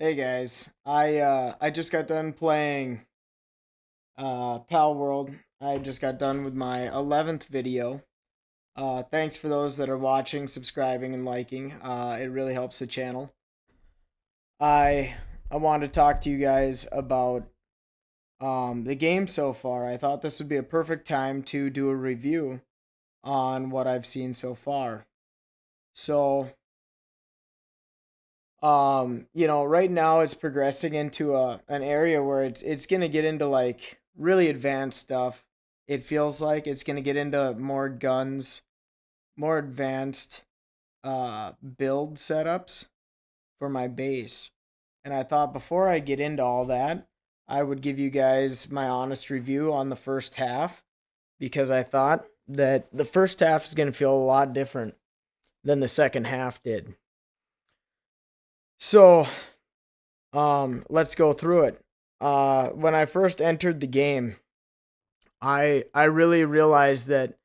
Hey guys, I just got done playing Palworld. I just got done with my 11th video. Thanks for those that are watching, subscribing, and liking. It really helps the channel. I I want to talk to you guys about the game so far. I thought this would be a perfect time to do a review on what I've seen so far. So, right now it's progressing into an area where it's gonna get into like really advanced stuff. It feels like it's gonna get into more guns, more advanced build setups for my base. And I thought before I get into all that, I would give you guys my honest review on the first half because I thought that the first half is gonna feel a lot different than the second half did. So, let's go through it. When I first entered the game, I really realized that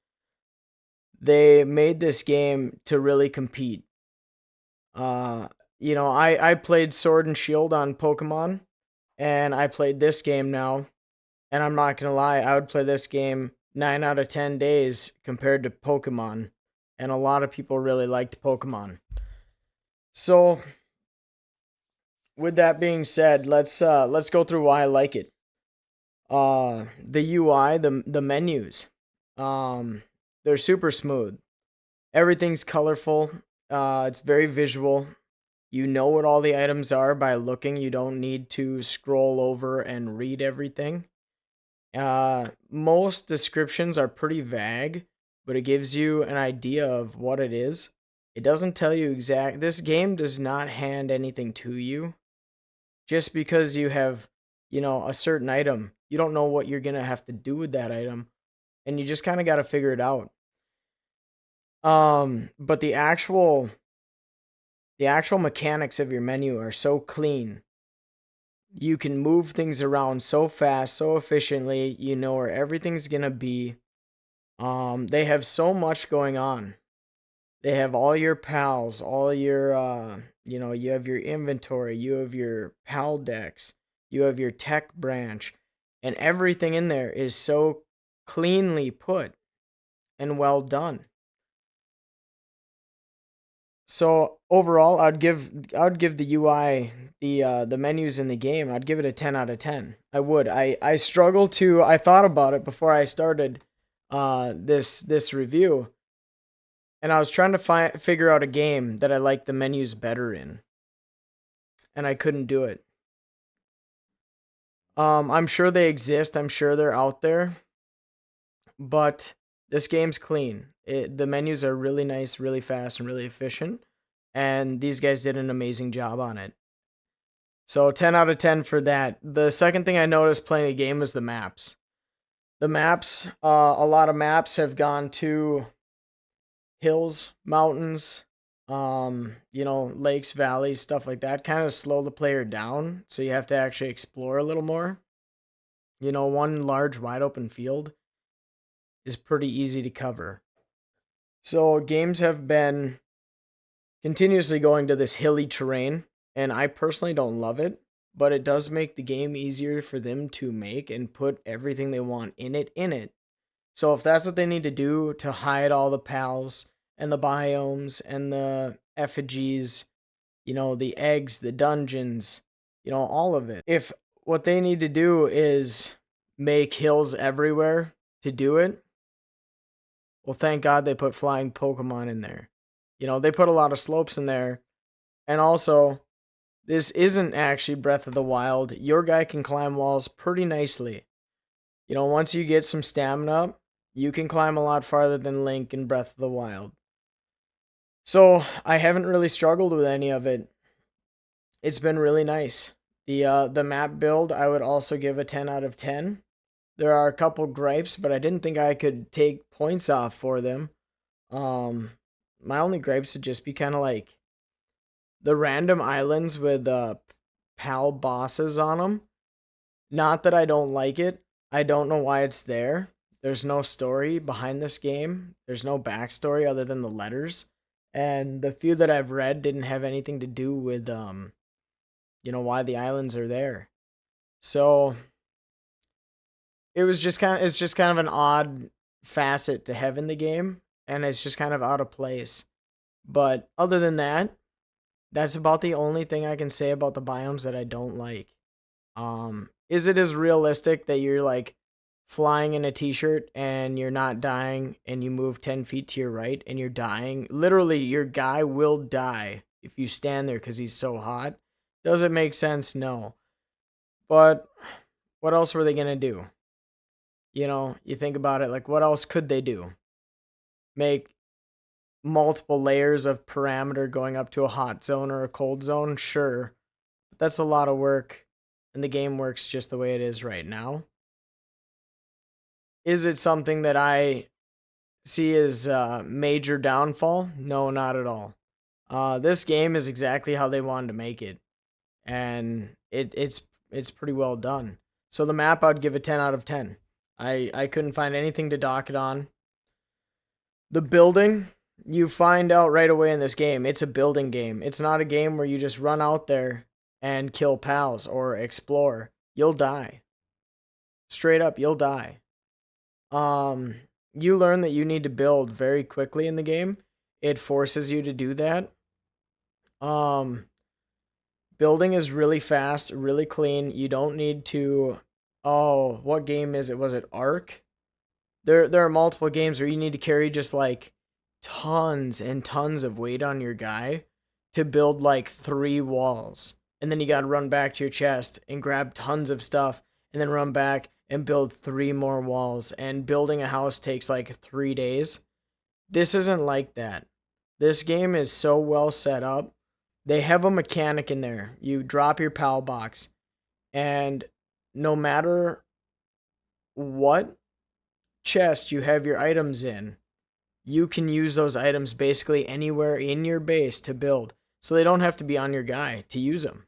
they made this game to really compete. I played Sword and Shield on Pokemon, and I played this game now, and I'm not gonna lie, I would play this game 9 out of 10 days compared to Pokemon, and a lot of people really liked Pokemon. So, with that being said, let's go through why I like it. The UI, the menus, um, they're super smooth. Everything's colorful. It's very visual. You know what all the items are by looking. You don't need to scroll over and read everything. Most descriptions are pretty vague, but it gives you an idea of what it is. It doesn't tell you exact. This game does not hand anything to you just because you have, a certain item. You don't know what you're going to have to do with that item, and you just kind of got to figure it out. But the actual mechanics of your menu are so clean. You can move things around so fast, so efficiently. You know where everything's going to be. They have so much going on. They have all your pals, all your you have your inventory, you have your pal decks, you have your tech branch, and everything in there is so cleanly put and well done. So overall, I would give the UI, the menus in the game, I'd give it a 10 out of 10. I would. I thought about it before I started this review, and I was trying to figure out a game that I like the menus better in, and I couldn't do it. I'm sure they exist. I'm sure they're out there, but this game's clean. The menus are really nice, really fast, and really efficient, and these guys did an amazing job on it. So 10 out of 10 for that. The second thing I noticed playing the game was the maps. The maps, a lot of maps have gone to hills, mountains, lakes, valleys, stuff like that. Kind of slow the player down, so you have to actually explore a little more. One large wide open field is pretty easy to cover. So games have been continuously going to this hilly terrain, and I personally don't love it, but it does make the game easier for them to make and put everything they want in it. So if that's what they need to do to hide all the pals and the biomes and the effigies, the eggs, the dungeons, all of it. If what they need to do is make hills everywhere to do it, well, thank God they put flying Pokemon in there. They put a lot of slopes in there. And also, this isn't actually Breath of the Wild. Your guy can climb walls pretty nicely. Once you get some stamina up, you can climb a lot farther than Link in Breath of the Wild. So, I haven't really struggled with any of it. It's been really nice. The map build, I would also give a 10 out of 10. There are a couple gripes, but I didn't think I could take points off for them. My only gripes would just be kind of like the random islands with pal bosses on them. Not that I don't like it. I don't know why it's there. There's no story behind this game. There's no backstory other than the letters. And the few that I've read didn't have anything to do with why the islands are there. So it's just kind of an odd facet to have in the game, and it's just kind of out of place. But other than that, that's about the only thing I can say about the biomes that I don't like. Is it as realistic that you're like flying in a t-shirt and you're not dying and you move 10 feet to your right and you're dying? Literally, your guy will die if you stand there because he's so hot. Does it make sense? No. But what else were they going to do? You think about it, like, what else could they do? Make multiple layers of parameter going up to a hot zone or a cold zone? Sure. But that's a lot of work, and the game works just the way it is right now. Is it something that I see as a major downfall? No, not at all. This game is exactly how they wanted to make it, and it's pretty well done. So the map, I'd give a 10 out of 10. I couldn't find anything to dock it on. The building, you find out right away in this game, it's a building game. It's not a game where you just run out there and kill pals or explore. You'll die. Straight up, you'll die. You learn that you need to build very quickly in the game. It forces you to do that. Building is really fast, really clean. You don't need to. Oh, what game is it? Was it Ark? There are multiple games where you need to carry just like tons and tons of weight on your guy to build like 3 walls. And then you got to run back to your chest and grab tons of stuff and then run back and build 3 more walls. And building a house takes like 3 days. This isn't like that. This game is so well set up. They have a mechanic in there. You drop your PAL box, and no matter what chest you have your items in, you can use those items basically anywhere in your base to build. So they don't have to be on your guy to use them,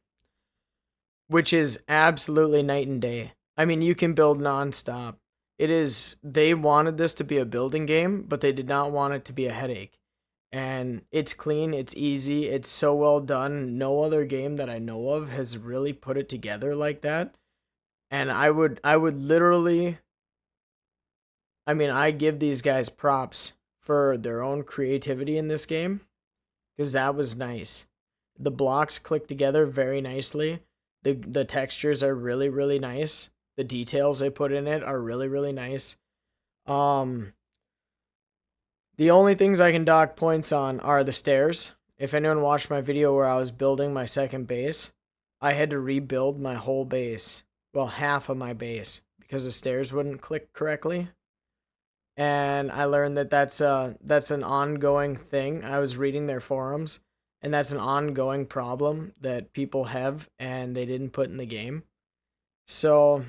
which is absolutely night and day. I mean, you can build nonstop. They wanted this to be a building game, but they did not want it to be a headache. And it's clean, it's easy, it's so well done. No other game that I know of has really put it together like that. And I would literally, I give these guys props for their own creativity in this game, because that was nice. The blocks click together very nicely. The textures are really, really nice. The details they put in it are really, really nice. The only things I can dock points on are the stairs. If anyone watched my video where I was building my second base, I had to rebuild my whole base. Well, half of my base, because the stairs wouldn't click correctly. And I learned that that's an ongoing thing. I was reading their forums, and that's an ongoing problem that people have, and they didn't put in the game. So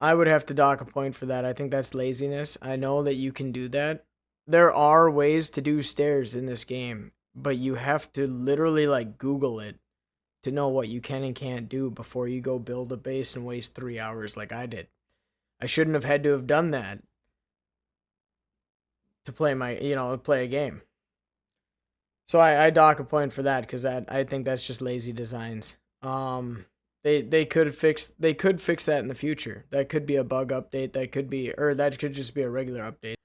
I would have to dock a point for that. I think that's laziness. I know that you can do that. There are ways to do stairs in this game, but you have to literally like Google it to know what you can and can't do before you go build a base and waste 3 hours like I did. I shouldn't have had to have done that to play play a game. So I dock a point for that, because I think that's just lazy designs. They could fix that in the future. That could be a bug update. That could just be a regular update.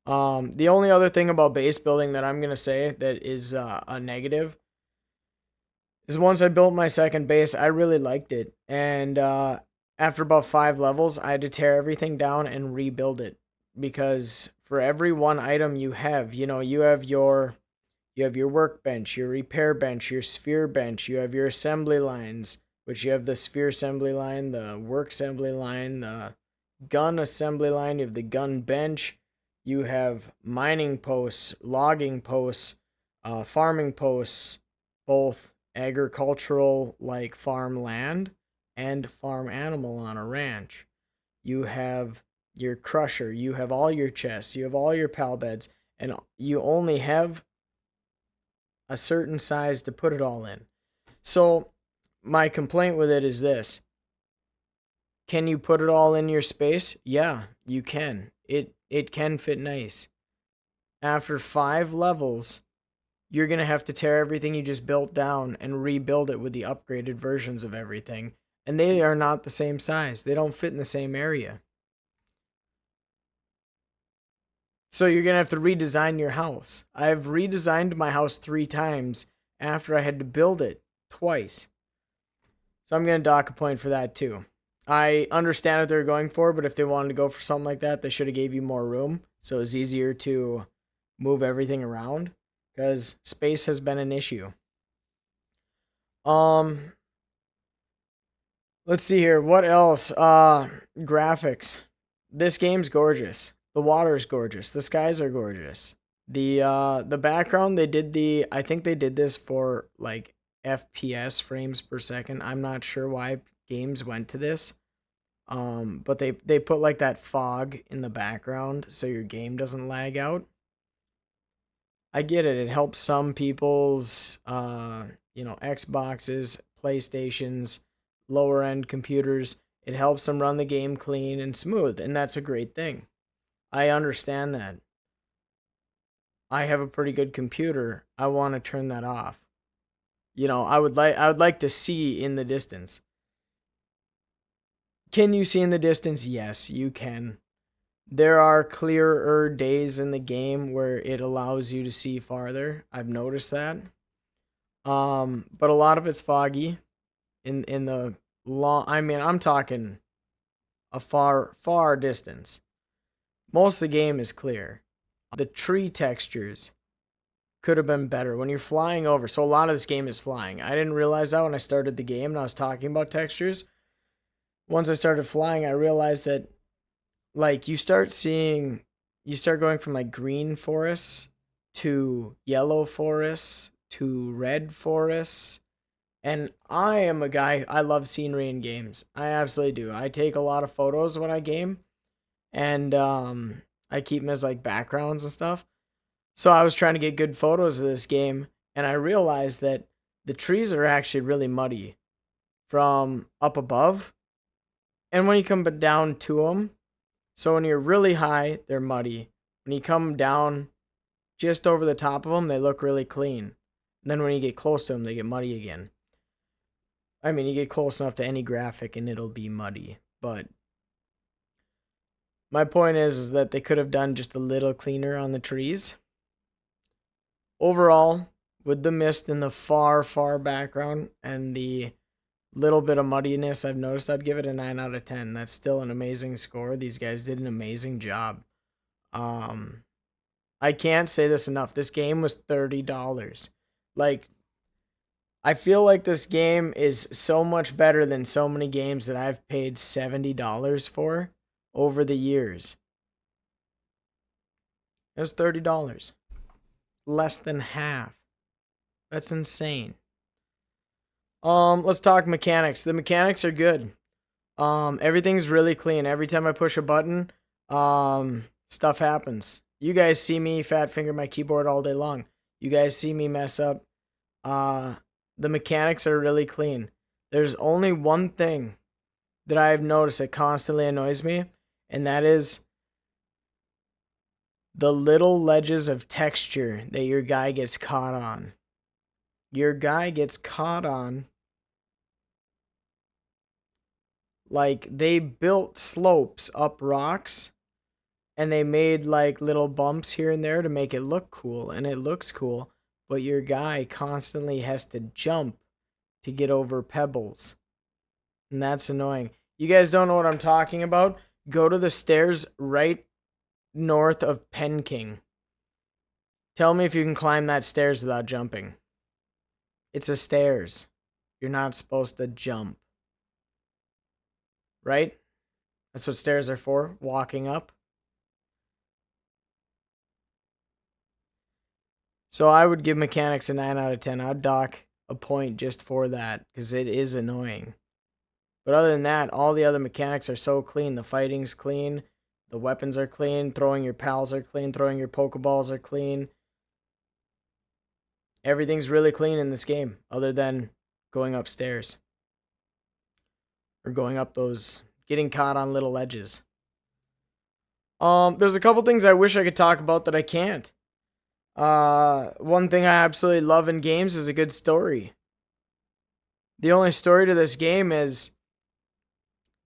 The only other thing about base building that I'm gonna say that is a negative is once I built my second base, I really liked it, and after about 5 levels, I had to tear everything down and rebuild it, because for every one item you have, you have your workbench, your repair bench, your sphere bench, you have your assembly lines, which you have the sphere assembly line, the work assembly line, the gun assembly line, you have the gun bench, you have mining posts, logging posts, farming posts, both agricultural like farm land and farm animal on a ranch. You have your crusher, you have all your chests, you have all your pal beds, and you only have a certain size to put it all in. So my complaint with it is this: can you put it all in your space? Yeah, you can. It can fit nice. After 5 levels, you're going to have to tear everything you just built down and rebuild it with the upgraded versions of everything. And they are not the same size. They don't fit in the same area. So you're going to have to redesign your house. I've redesigned my house 3 times after I had to build it twice. So I'm going to dock a point for that too. I understand what they're going for, but if they wanted to go for something like that, they should have gave you more room. So it's easier to move everything around, because space has been an issue. Let's see here. What else? Graphics. This game's gorgeous. The water's gorgeous. The skies are gorgeous. The background, I think they did this for like FPS, frames per second. I'm not sure why games went to this. But they put like that fog in the background so your game doesn't lag out. I get it. It helps some people's Xboxes, PlayStations, lower end computers. It helps them run the game clean and smooth, and that's a great thing. I understand that. I have a pretty good computer. I want to turn that off. I would like to see in the distance. Can you see in the distance? Yes, you can. There are clearer days in the game where it allows you to see farther. I've noticed that. But a lot of it's foggy in the long, I'm talking a far distance. Most of the game is clear. The tree textures could have been better when you're flying over. So a lot of this game is flying. I didn't realize that when I started the game and I was talking about textures. Once I started flying, I realized that like you start going from like green forests to yellow forests to red forests. And I am a guy, I love scenery in games. I absolutely do. I take a lot of photos when I game, and I keep them as like backgrounds and stuff. So I was trying to get good photos of this game, and I realized that the trees are actually really muddy from up above. And when you come down to them, so when you're really high, they're muddy. When you come down just over the top of them, they look really clean. And then when you get close to them, they get muddy again. You get close enough to any graphic and it'll be muddy. But my point is that they could have done just a little cleaner on the trees. Overall, with the mist in the far background and the little bit of muddiness I've noticed, I'd give it a 9 out of 10. That's still an amazing score. These guys did an amazing job. I can't say this enough. This game was $30. Like, I feel like this game is so much better than so many games that I've paid $70 for over the years. It was $30. Less than half. That's insane. Let's talk mechanics. The mechanics are good. Everything's really clean. Every time I push a button, stuff happens. You guys see me fat finger my keyboard all day long. You guys see me mess up. The mechanics are really clean. There's only one thing that I've noticed that constantly annoys me, and that is the little ledges of texture that your guy gets caught on. Your guy gets caught on. Like, they built slopes up rocks, and they made like little bumps here and there to make it look cool, and it looks cool. But your guy constantly has to jump to get over pebbles. And that's annoying. You guys don't know what I'm talking about? Go to the stairs right north of Pen King. Tell me if you can climb that stairs without jumping. It's a stairs. You're not supposed to jump. Right? That's what stairs are for. Walking up. So I would give mechanics a 9 out of 10. I'd dock a point just for that, because it is annoying. But other than that, all the other mechanics are so clean. The fighting's clean. The weapons are clean. Throwing your pals are clean. Throwing your Pokeballs are clean. Everything's really clean in this game, other than going upstairs. Or going up those, getting caught on little ledges. There's a couple things I wish I could talk about that I can't. One thing I absolutely love in games is a good story. The only story to this game is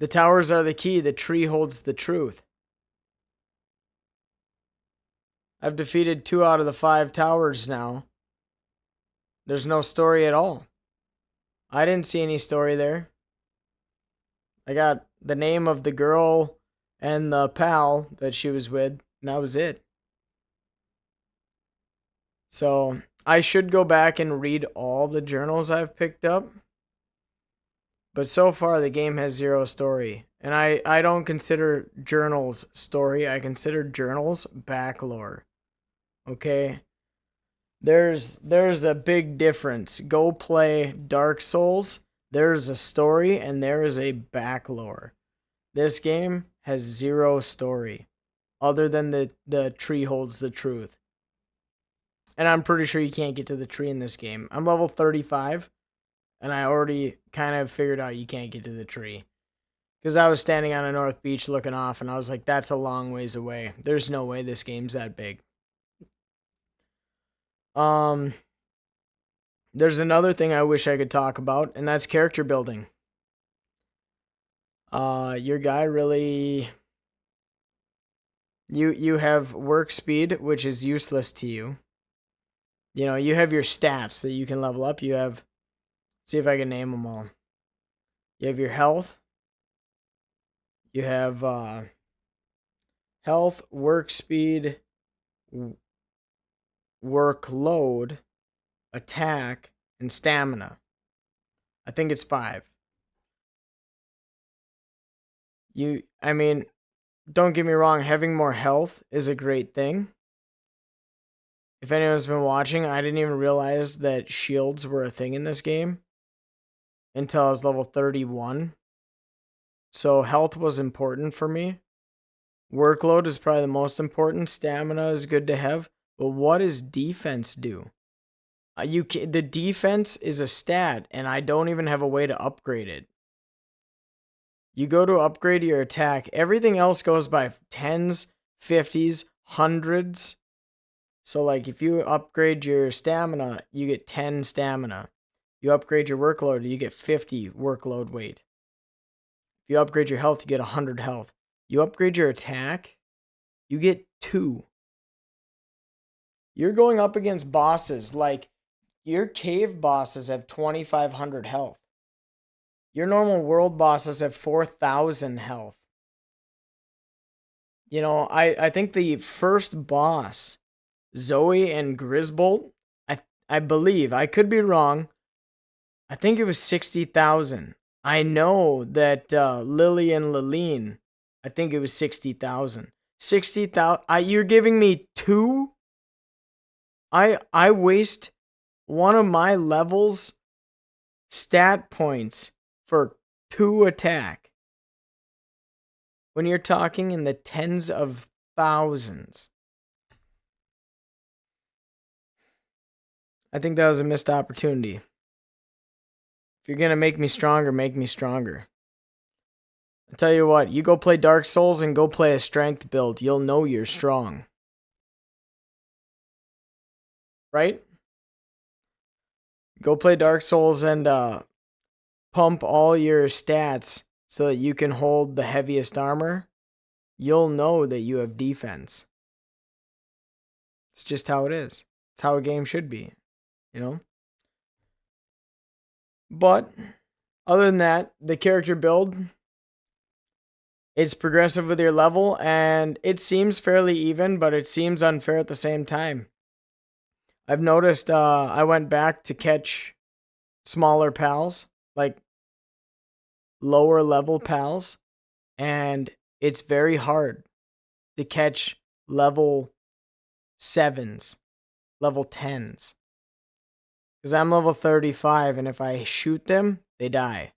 the towers are the key, the tree holds the truth. I've defeated 2 out of the 5 towers now. There's no story at all. I didn't see any story there. I got the name of the girl and the pal that she was with, and that was it. So I should go back and read all the journals I've picked up. But so far, the game has 0 story. And I don't consider journals story. I consider journals backlore. Okay? There's a big difference. Go play Dark Souls. There's a story and there is a backlore. This game has 0 story. Other than the tree holds the truth. And I'm pretty sure you can't get to the tree in this game. I'm level 35. And I already kind of figured out you can't get to the tree. Because I was standing on a North Beach looking off, and I was like, that's a long ways away. There's no way this game's that big. There's another thing I wish I could talk about, and that's character building. Your guy really... You have work speed, which is useless to you. You know, you have your stats that you can level up. You have... See if I can name them all. You have your health. You have health, work speed, workload, attack, and stamina. I think it's 5. I mean, don't get me wrong, having more health is a great thing. If anyone's been watching, I didn't even realize that shields were a thing in this game until I was level 31. So health was important for me. Workload is probably the most important. Stamina is good to have. But what does defense do? The defense is a stat, and I don't even have a way to upgrade it. You go to upgrade your attack. Everything else goes by 10s, 50s, 100s. So, like, if you upgrade your stamina, you get 10 stamina. You upgrade your workload, you get 50 workload weight. If you upgrade your health, you get 100 health. You upgrade your attack, you get 2. You're going up against bosses. Like, your cave bosses have 2,500 health. Your normal world bosses have 4,000 health. You know, I think the first boss, Zoe and Grisbolt, I believe, I could be wrong, I think it was 60,000. I know that Lily and Liline, I think it was 60,000. 60,000. You're giving me 2? I waste one of my levels stat points for 2 attack. When you're talking in the tens of thousands. I think that was a missed opportunity. If you're going to make me stronger, make me stronger. I'll tell you what, you go play Dark Souls and go play a strength build. You'll know you're strong. Right? Go play Dark Souls and pump all your stats so that you can hold the heaviest armor. You'll know that you have defense. It's just how it is. It's how a game should be, you know? But other than that, the character build, it's progressive with your level, and it seems fairly even, but it seems unfair at the same time. I've noticed I went back to catch smaller pals, like lower level pals, and it's very hard to catch level 7s, level 10s. Because I'm level 35, and if I shoot them, they die.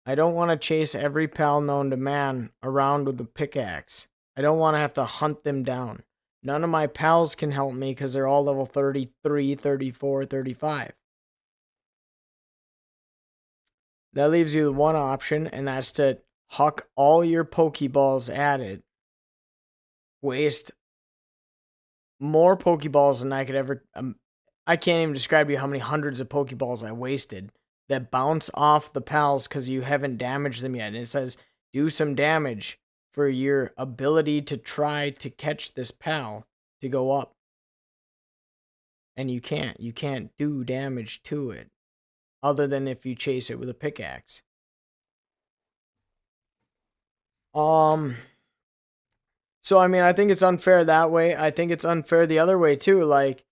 I don't want to chase every pal known to man around with a pickaxe. I don't want to have to hunt them down. None of my pals can help me because they're all level 33, 34, 35. That leaves you the one option, and that's to huck all your Pokeballs at it. Waste more Pokeballs than I could ever. I can't even describe to you how many hundreds of Pokeballs I wasted that bounce off the pals because you haven't damaged them yet. And it says, do some damage for your ability to try to catch this pal to go up. And you can't. You can't do damage to it other than if you chase it with a pickaxe. So I mean, I think it's unfair that way. I think it's unfair the other way too. Like,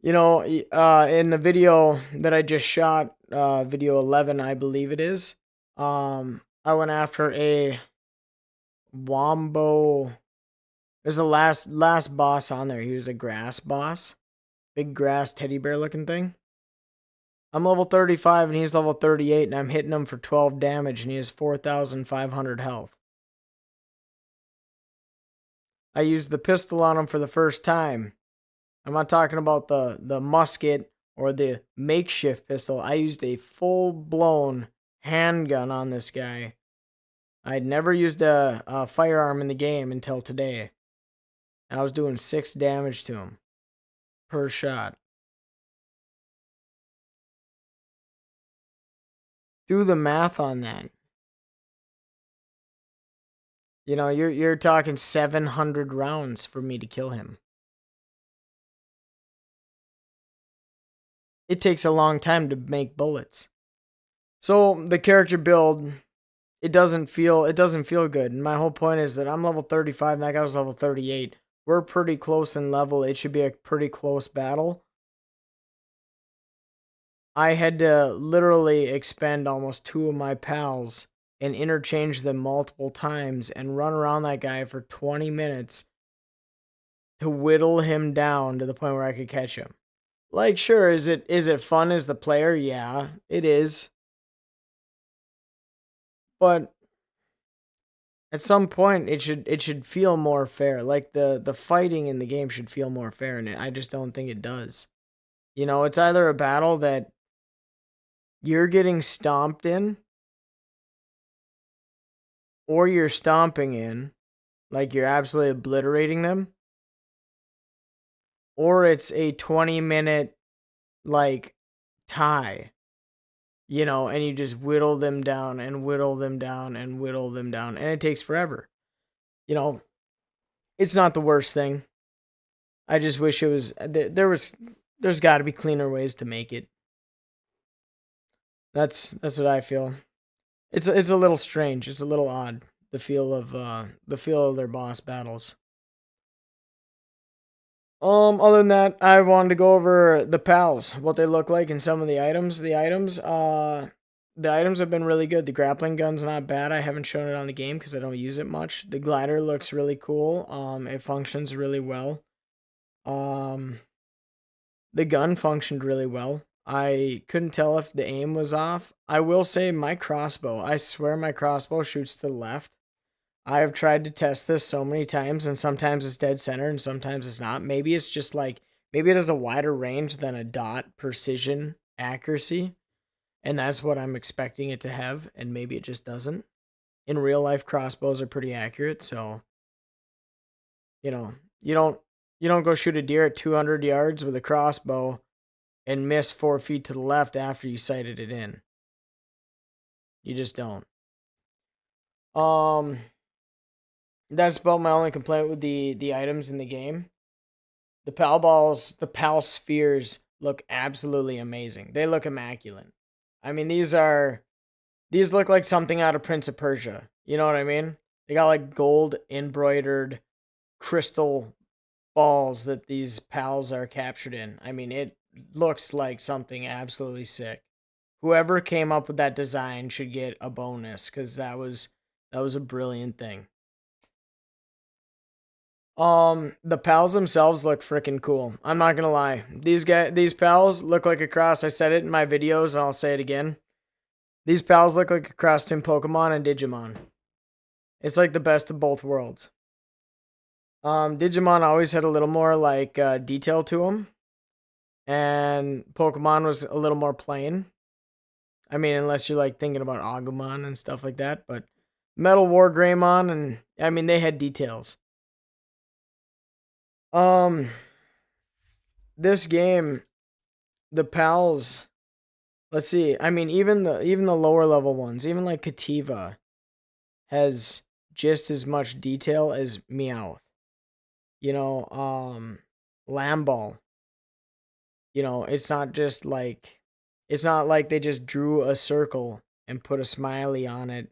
you know, in the video that I just shot, video 11, I believe it is. I went after a Wombo. There's the last boss on there. He was a grass boss, big grass teddy bear looking thing. I'm level 35 and he's level 38, and I'm hitting him for 12 damage, and he has 4,500 health. I used the pistol on him for the first time. I'm not talking about the musket or the makeshift pistol. I used a full-blown handgun on this guy. I'd never used a firearm in the game until today. I was doing 6 damage to him per shot. Do the math on that. You know, you're talking 700 rounds for me to kill him. It takes a long time to make bullets. So the character build, it doesn't feel good. And my whole point is that I'm level 35 and that guy was level 38. We're pretty close in level. It should be a pretty close battle. I had to literally expend almost 2 of my pals and interchange them multiple times and run around that guy for 20 minutes to whittle him down to the point where I could catch him. Like, sure, is it fun as the player? Yeah, it is. But at some point it should feel more fair. Like the fighting in the game should feel more fair, and I just don't think it does. You know, it's either a battle that you're getting stomped in or you're stomping in, like you're absolutely obliterating them, or it's a 20-minute like tie, you know, and you just whittle them down and whittle them down and whittle them down, and it takes forever. You know, it's not the worst thing. I just wish it was there's got to be cleaner ways to make it. That's what I feel. It's a little strange. It's a little odd, the feel of their boss battles. Other than that, I wanted to go over the pals, what they look like, and some of the items. The items have been really good. The grappling gun's not bad. I haven't shown it on the game because I don't use it much. The glider looks really cool. It functions really well. The gun functioned really well. I couldn't tell if the aim was off. I will say my crossbow, I swear my crossbow shoots to the left. I have tried to test this so many times, and sometimes it's dead center and sometimes it's not. Maybe it's just like, maybe it has a wider range than a dot precision accuracy, and that's what I'm expecting it to have, and maybe it just doesn't. In real life, crossbows are pretty accurate, so, you know, you don't go shoot a deer at 200 yards with a crossbow and miss 4 feet to the left after you sighted it in. You just don't. That's about my only complaint with the items in the game. The pal balls, the pal spheres look absolutely amazing. They look immaculate. I mean, these look like something out of Prince of Persia. You know what I mean? They got like gold embroidered crystal balls that these pals are captured in. I mean, it looks like something absolutely sick. Whoever came up with that design should get a bonus because that was a brilliant thing. The pals themselves look freaking cool. I'm not gonna lie. These pals look like a cross. I said it in my videos and I'll say it again. These pals look like a cross between Pokemon and Digimon. It's like the best of both worlds. Digimon always had a little more like detail to them, and Pokemon was a little more plain. I mean, unless you're like thinking about Agumon and stuff like that, but Metal War Greymon, and I mean, they had details. Um, this game, the pals. Let's see. I mean, even the lower level ones, even like Kativa, has just as much detail as Meowth. You know, Lamball. You know, it's not like they just drew a circle and put a smiley on it.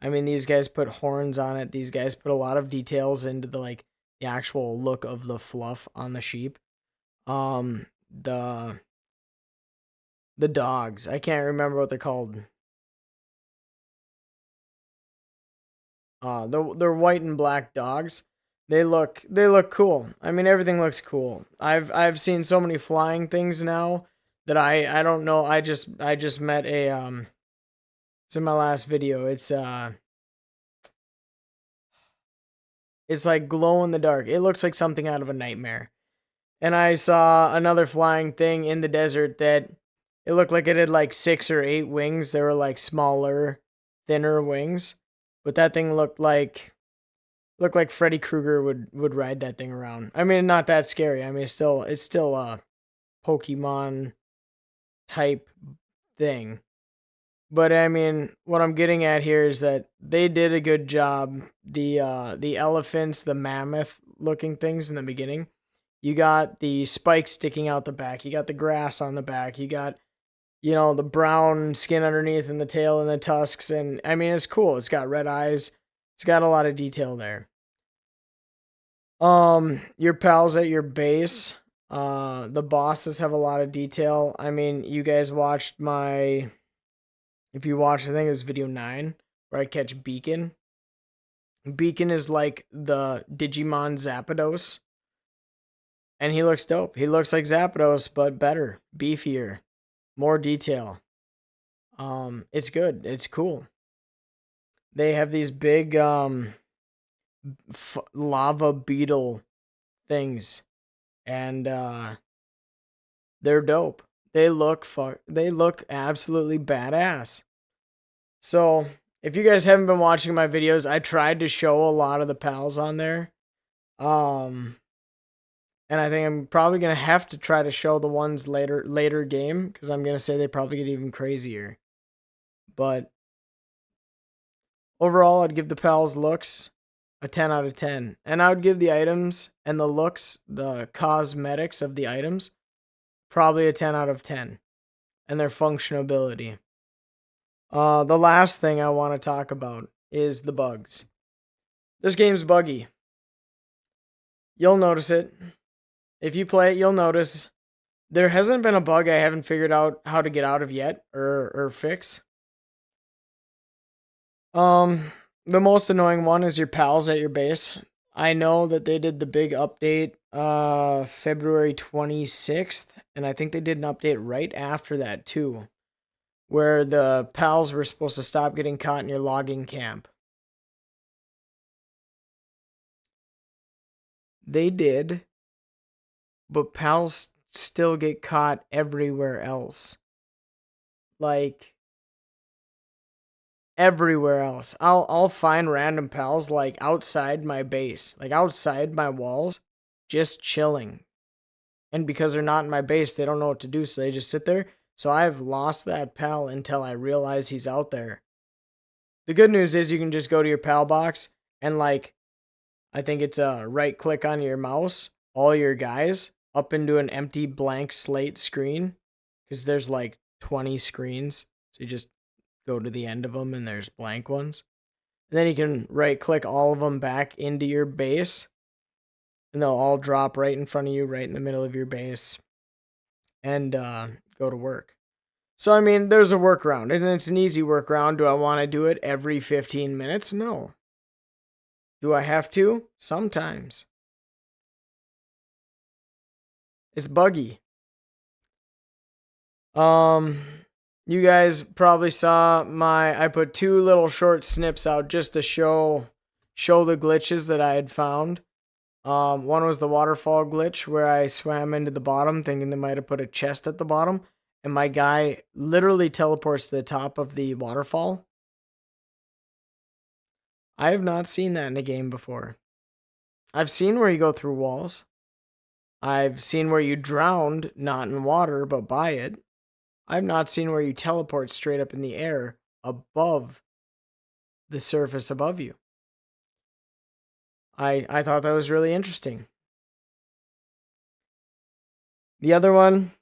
I mean, these guys put horns on it. These guys put a lot of details into the actual look of the fluff on the sheep. Um, the the dogs. I can't remember what they're called. They're white and black dogs. They look cool. I mean, everything looks cool. I've seen so many flying things now that I don't know. I just met a It's in my last video. It's like glow in the dark. It looks like something out of a nightmare. And I saw another flying thing in the desert that it looked like it had like 6 or 8 wings. They were like smaller, thinner wings, but that thing looked like Freddy Krueger would ride that thing around. I mean, not that scary. I mean, it's still a Pokemon type thing. But I mean, what I'm getting at here is that they did a good job. The elephants, the mammoth looking things in the beginning. You got the spikes sticking out the back. You got the grass on the back. You got, the brown skin underneath and the tail and the tusks, and I mean, it's cool. It's got red eyes. It's got a lot of detail there. Your pals at your base. The bosses have a lot of detail. I mean, you guys watched my if you watched, I think it was video 9 where I catch Beacon. Beacon is like the Digimon Zapdos, and he looks dope. He looks like Zapdos, but better, beefier, more detail. It's good. It's cool. They have these big lava beetle things, and they're dope. They look absolutely badass. So, if you guys haven't been watching my videos, I tried to show a lot of the pals on there. Um, and I think I'm probably gonna have to try to show the ones later game because I'm gonna say they probably get even crazier. But overall, I'd give the pals looks a 10 out of 10, and I would give the items and the looks, the cosmetics of the items, probably a 10 out of 10, and their functionability. The last thing I want to talk about is the bugs. This game's buggy. You'll notice it. If you play it, you'll notice there hasn't been a bug I haven't figured out how to get out of yet or fix. The most annoying one is your pals at your base. I know that they did the big update February 26th, and I think they did an update right after that too, where the pals were supposed to stop getting caught in your logging camp. They did, but pals still get caught everywhere else. Like everywhere else. I'll find random pals like outside my base, like outside my walls, just chilling. And because they're not in my base, they don't know what to do, so they just sit there. So I've lost that pal until I realize he's out there. The good news is you can just go to your pal box and I think it's a right click on your mouse, all your guys up into an empty blank slate screen because there's like 20 screens. So you just go to the end of them and there's blank ones. And then you can right click all of them back into your base and they'll all drop right in front of you, right in the middle of your base, and go to work. So, I mean, there's a workaround, and it's an easy workaround. Do I want to do it every 15 minutes? No. Do I have to? Sometimes. It's buggy. You guys probably saw I put 2 little short snips out just to show the glitches that I had found. One was the waterfall glitch where I swam into the bottom thinking they might have put a chest at the bottom, and my guy literally teleports to the top of the waterfall. I have not seen that in a game before. I've seen where you go through walls. I've seen where you drowned, not in water, but by it. I've not seen where you teleport straight up in the air above the surface above you. I thought that was really interesting. The other one,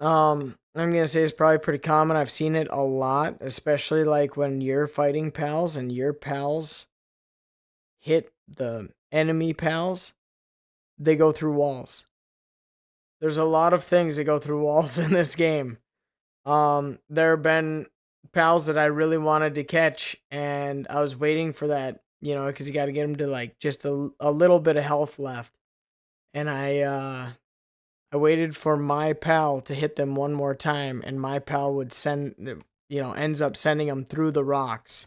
I'm gonna say is probably pretty common. I've seen it a lot, especially like when you're fighting pals and your pals hit the enemy pals, they go through walls. There's a lot of things that go through walls in this game. There have been pals that I really wanted to catch, and I was waiting for that, because you got to get them to like just a little bit of health left, and I waited for my pal to hit them one more time, and my pal would ends up sending them through the rocks.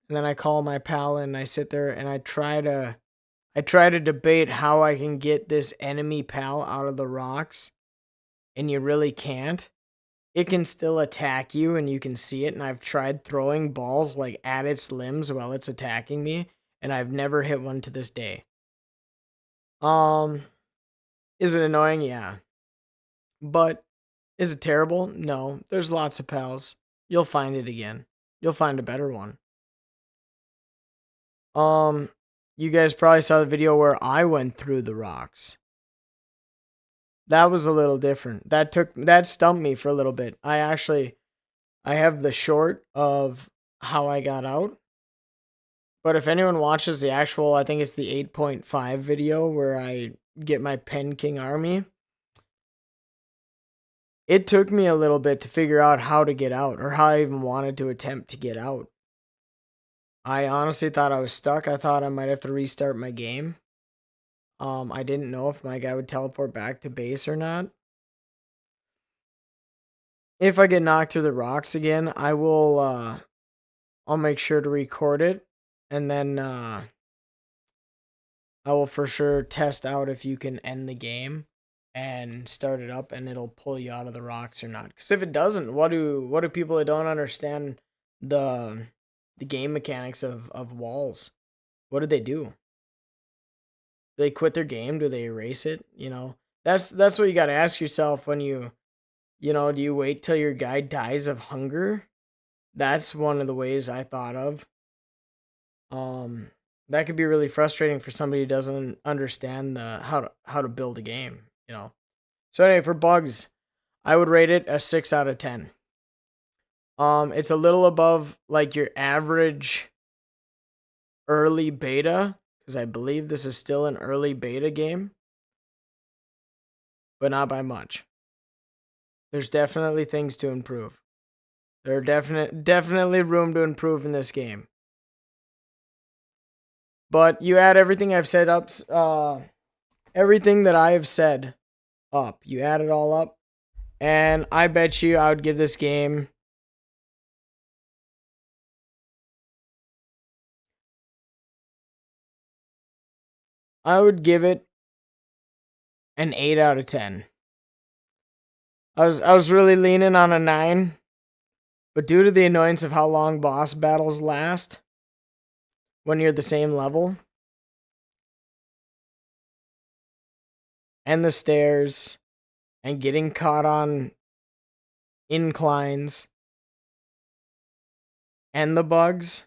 And then I call my pal and I sit there and I try to debate how I can get this enemy pal out of the rocks, and you really can't. It can still attack you and you can see it, and I've tried throwing balls like at its limbs while it's attacking me, and I've never hit one to this day. Is it annoying? Yeah. But is it terrible? No. There's lots of pals. You'll find it again. You'll find a better one. You guys probably saw the video where I went through the rocks. That was a little different. That stumped me for a little bit. I have the short of how I got out. But if anyone watches the actual, I think it's the 8.5 video where I get my Pen King army, it took me a little bit to figure out how to get out, or how I even wanted to attempt to get out. I honestly thought I was stuck. I thought I might have to restart my game. I didn't know if my guy would teleport back to base or not. If I get knocked through the rocks again, I'll make sure to record it, and then I will for sure test out if you can end the game and start it up and it'll pull you out of the rocks or not. Because if it doesn't, what do people that don't understand the game mechanics of walls, what do they do? Do they quit their game? Do they erase it? That's what you got to ask yourself when do you wait till your guy dies of hunger? That's one of the ways I thought of. That could be really frustrating for somebody who doesn't understand how to build a game, So anyway, for bugs, I would rate it a 6 out of 10. It's a little above like your average early beta, because I believe this is still an early beta game, but not by much. There's definitely things to improve. There are definitely room to improve in this game. But you add everything I've set up, everything that I have said up. You add it all up, and I bet you I would give this game it an 8 out of 10. I was really leaning on a 9, but due to the annoyance of how long boss battles last when you're the same level, and the stairs, and getting caught on inclines, and the bugs,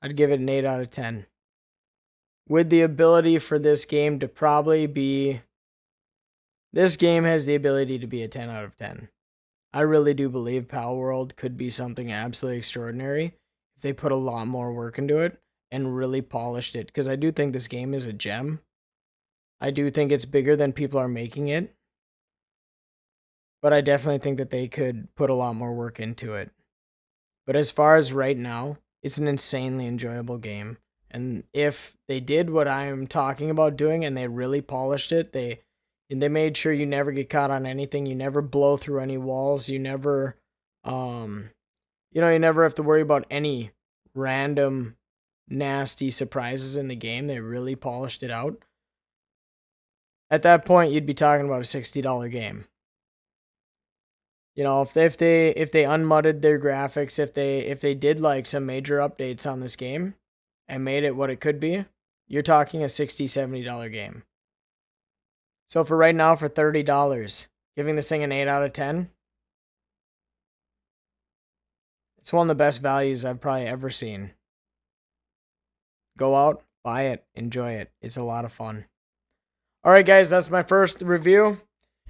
I'd give it an 8 out of 10. With the ability for this game to probably be... This game has the ability to be a 10 out of 10. I really do believe Palworld could be something absolutely extraordinary if they put a lot more work into it and really polished it. Because I do think this game is a gem. I do think it's bigger than people are making it. But I definitely think that they could put a lot more work into it. But as far as right now, it's an insanely enjoyable game. And if they did what I'm talking about doing and they really polished it, they made sure you never get caught on anything, you never blow through any walls, you never you never have to worry about any random nasty surprises in the game. They really polished it out. At that point, you'd be talking about a $60 game. If they unmudded their graphics, if they did like some major updates on this game and made it what it could be, you're talking a $60, $70 game. So for right now, for $30, giving this thing an 8 out of 10, it's one of the best values I've probably ever seen. Go out, buy it, enjoy it. It's a lot of fun. All right, guys, that's my first review.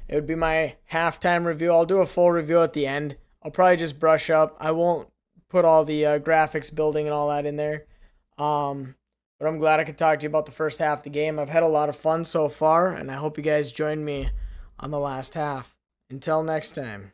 It would be my halftime review. I'll do a full review at the end. I'll probably just brush up. I won't put all the graphics building and all that in there. But I'm glad I could talk to you about the first half of the game. I've had a lot of fun so far, and I hope you guys join me on the last half. Until next time.